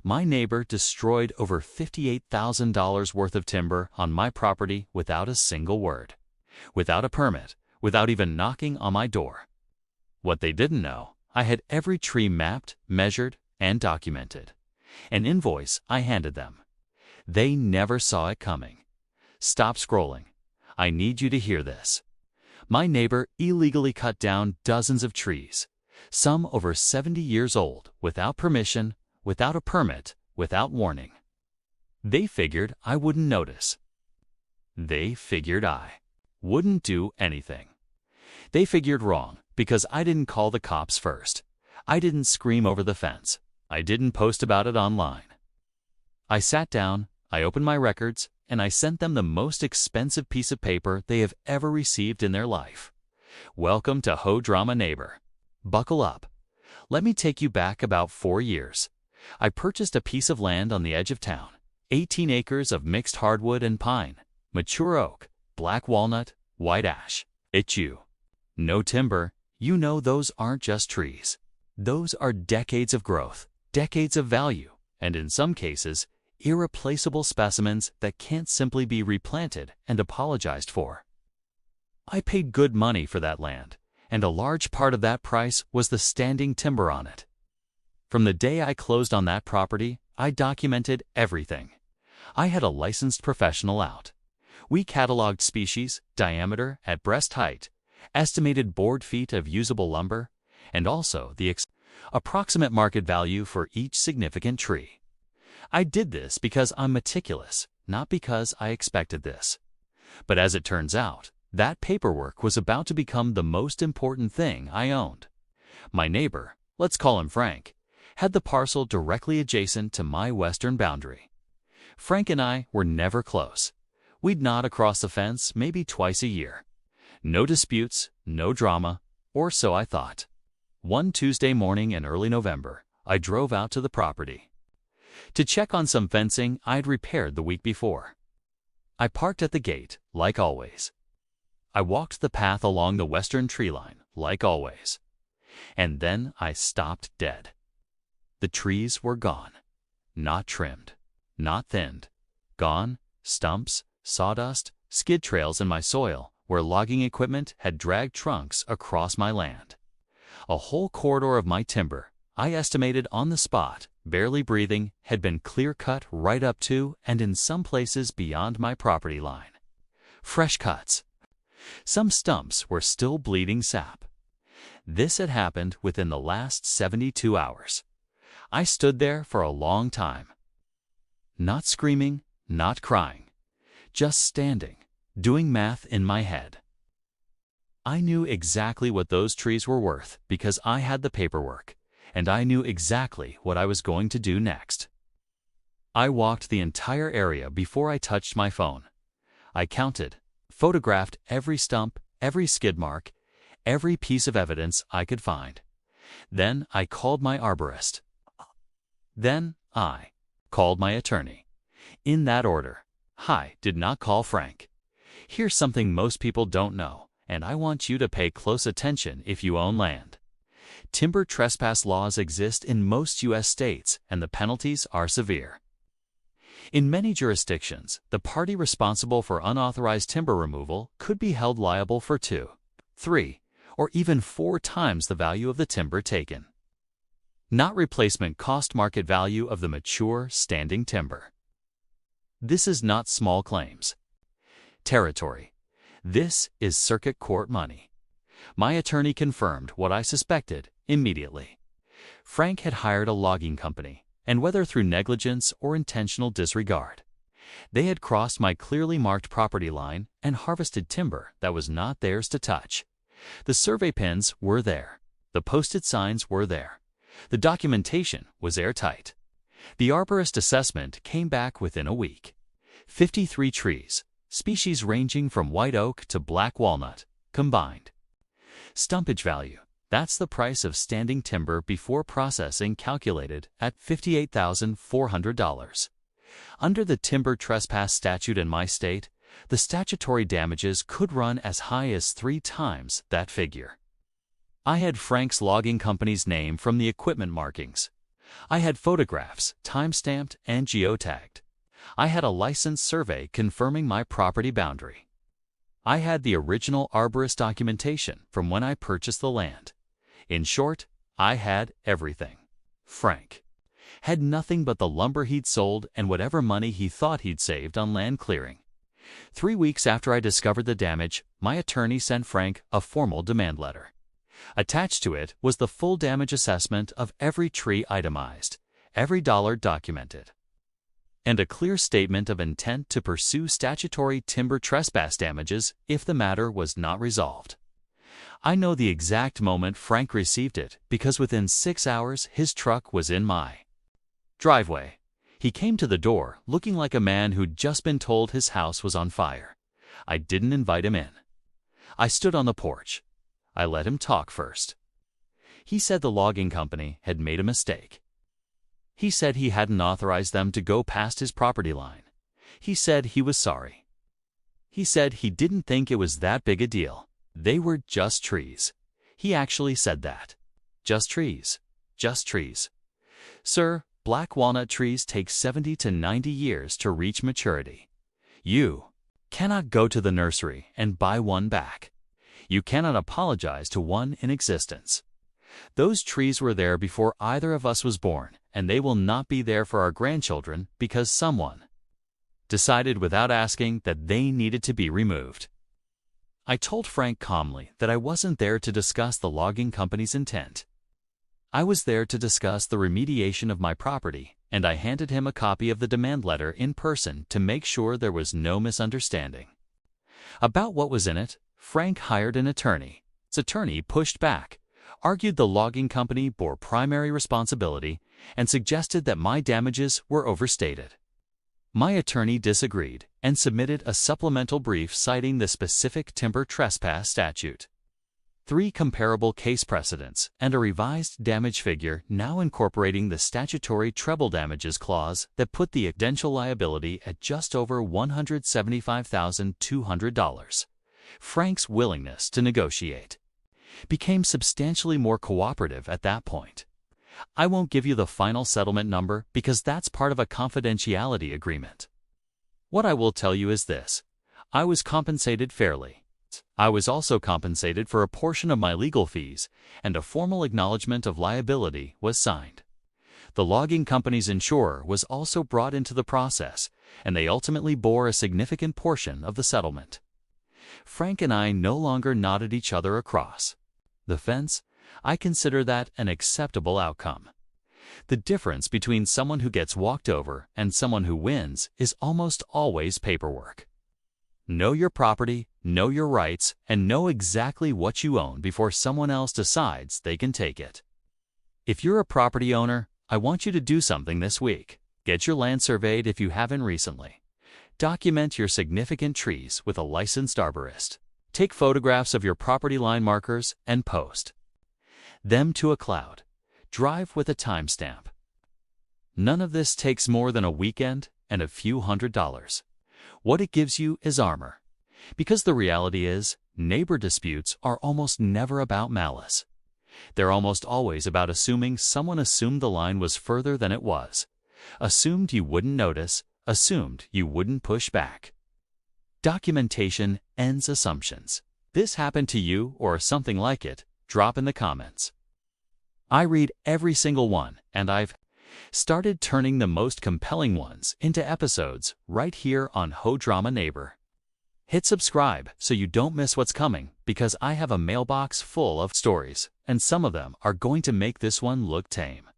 My neighbor destroyed over $58,000 worth of timber on my property without a single word, without a permit, without even knocking on my door. What they didn't know, I had every tree mapped, measured, and documented. An invoice I handed them. They never saw it coming. Stop scrolling. I need you to hear this. My neighbor illegally cut down dozens of trees, some over 70 years old, without permission, without a permit, without warning. They figured I wouldn't notice. They figured I wouldn't do anything. They figured wrong because I didn't call the cops first. I didn't scream over the fence. I didn't post about it online. I sat down, I opened my records, and I sent them the most expensive piece of paper they have ever received in their life. Welcome to HOA Drama Neighbor. Buckle up. Let me take you back about 4 years. I purchased a piece of land on the edge of town, 18 acres of mixed hardwood and pine, mature oak, black walnut, white ash. It's you. No timber. You know those aren't just trees. Those are decades of growth, decades of value, and in some cases, irreplaceable specimens that can't simply be replanted and apologized for. I paid good money for that land, and a large part of that price was the standing timber on it. From the day I closed on that property, I documented everything. I had a licensed professional out. We cataloged species, diameter at breast height, estimated board feet of usable lumber, and also the approximate market value for each significant tree. I did this because I'm meticulous, not because I expected this. But as it turns out, that paperwork was about to become the most important thing I owned. My neighbor, let's call him Frank, had the parcel directly adjacent to my western boundary. Frank and I were never close. We'd nod across the fence maybe twice a year. No disputes, no drama, or so I thought. One Tuesday morning in early November, I drove out to the property to check on some fencing I'd repaired the week before. I parked at the gate, like always. I walked the path along the western tree line, like always. And then I stopped dead. The trees were gone. Not trimmed, not thinned. Gone, stumps, sawdust, skid trails in my soil where logging equipment had dragged trunks across my land. A whole corridor of my timber, I estimated on the spot, barely breathing, had been clear-cut right up to and in some places beyond my property line. Fresh cuts. Some stumps were still bleeding sap. This had happened within the last 72 hours. I stood there for a long time. Not screaming, not crying. Just standing, doing math in my head. I knew exactly what those trees were worth because I had the paperwork, and I knew exactly what I was going to do next. I walked the entire area before I touched my phone. I counted, photographed every stump, every skid mark, every piece of evidence I could find. Then I called my arborist. Then I called my attorney. In that order. I did not call Frank. Here's something most people don't know, and I want you to pay close attention if you own land. Timber trespass laws exist in most U.S. states, and the penalties are severe. In many jurisdictions, the party responsible for unauthorized timber removal could be held liable for 2, 3, or even 4 times the value of the timber taken. Not replacement cost market value of the mature, standing timber. This is not small claims territory. This is circuit court money. My attorney confirmed what I suspected immediately. Frank had hired a logging company, and whether through negligence or intentional disregard, they had crossed my clearly marked property line and harvested timber that was not theirs to touch. The survey pins were there. The posted signs were there. The documentation was airtight. The arborist assessment came back within a week. 53 trees, species ranging from white oak to black walnut, combined. Stumpage value, that's the price of standing timber before processing, calculated at $58,400. Under the timber trespass statute in my state, the statutory damages could run as high as 3 times that figure. I had Frank's logging company's name from the equipment markings. I had photographs, time-stamped and geotagged. I had a licensed survey confirming my property boundary. I had the original arborist documentation from when I purchased the land. In short, I had everything. Frank had nothing but the lumber he'd sold and whatever money he thought he'd saved on land clearing. 3 weeks after I discovered the damage, my attorney sent Frank a formal demand letter. Attached to it was the full damage assessment of every tree itemized, every dollar documented, and a clear statement of intent to pursue statutory timber trespass damages if the matter was not resolved. I know the exact moment Frank received it because within 6 hours his truck was in my driveway. He came to the door looking like a man who'd just been told his house was on fire. I didn't invite him in. I stood on the porch. I let him talk first. He said the logging company had made a mistake. He said he hadn't authorized them to go past his property line. He said he was sorry. He said he didn't think it was that big a deal. They were just trees. He actually said that. Just trees. Just trees. Sir, black walnut trees take 70 to 90 years to reach maturity. You cannot go to the nursery and buy one back. You cannot apologize to one in existence. Those trees were there before either of us was born, and they will not be there for our grandchildren because someone decided without asking that they needed to be removed. I told Frank calmly that I wasn't there to discuss the logging company's intent. I was there to discuss the remediation of my property, and I handed him a copy of the demand letter in person to make sure there was no misunderstanding. About what was in it, Frank hired an attorney. His attorney pushed back, argued the logging company bore primary responsibility, and suggested that my damages were overstated. My attorney disagreed and submitted a supplemental brief citing the specific timber trespass statute. 3 comparable case precedents and a revised damage figure now incorporating the statutory treble damages clause that put the accidental liability at just over $175,200. Frank's willingness to negotiate became substantially more cooperative at that point. I won't give you the final settlement number because that's part of a confidentiality agreement. What I will tell you is this: I was compensated fairly. I was also compensated for a portion of my legal fees, and a formal acknowledgement of liability was signed. The logging company's insurer was also brought into the process, and they ultimately bore a significant portion of the settlement. Frank and I no longer nodded each other across the fence. I consider that an acceptable outcome. The difference between someone who gets walked over and someone who wins is almost always paperwork. Know your property, know your rights, and know exactly what you own before someone else decides they can take it. If you're a property owner, I want you to do something this week. Get your land surveyed if you haven't recently. Document your significant trees with a licensed arborist. Take photographs of your property line markers and post them to a cloud. Drive with a timestamp. None of this takes more than a weekend and a few $100s. What it gives you is armor. Because the reality is, neighbor disputes are almost never about malice. They're almost always about assuming someone assumed the line was further than it was, assumed you wouldn't notice, assumed you wouldn't push back. Documentation ends assumptions. This happened to you or something like it? Drop in the comments. I read every single one, and I've started turning the most compelling ones into episodes right here on HOA Drama Neighbor. Hit subscribe so you don't miss what's coming, because I have a mailbox full of stories, and some of them are going to make this one look tame.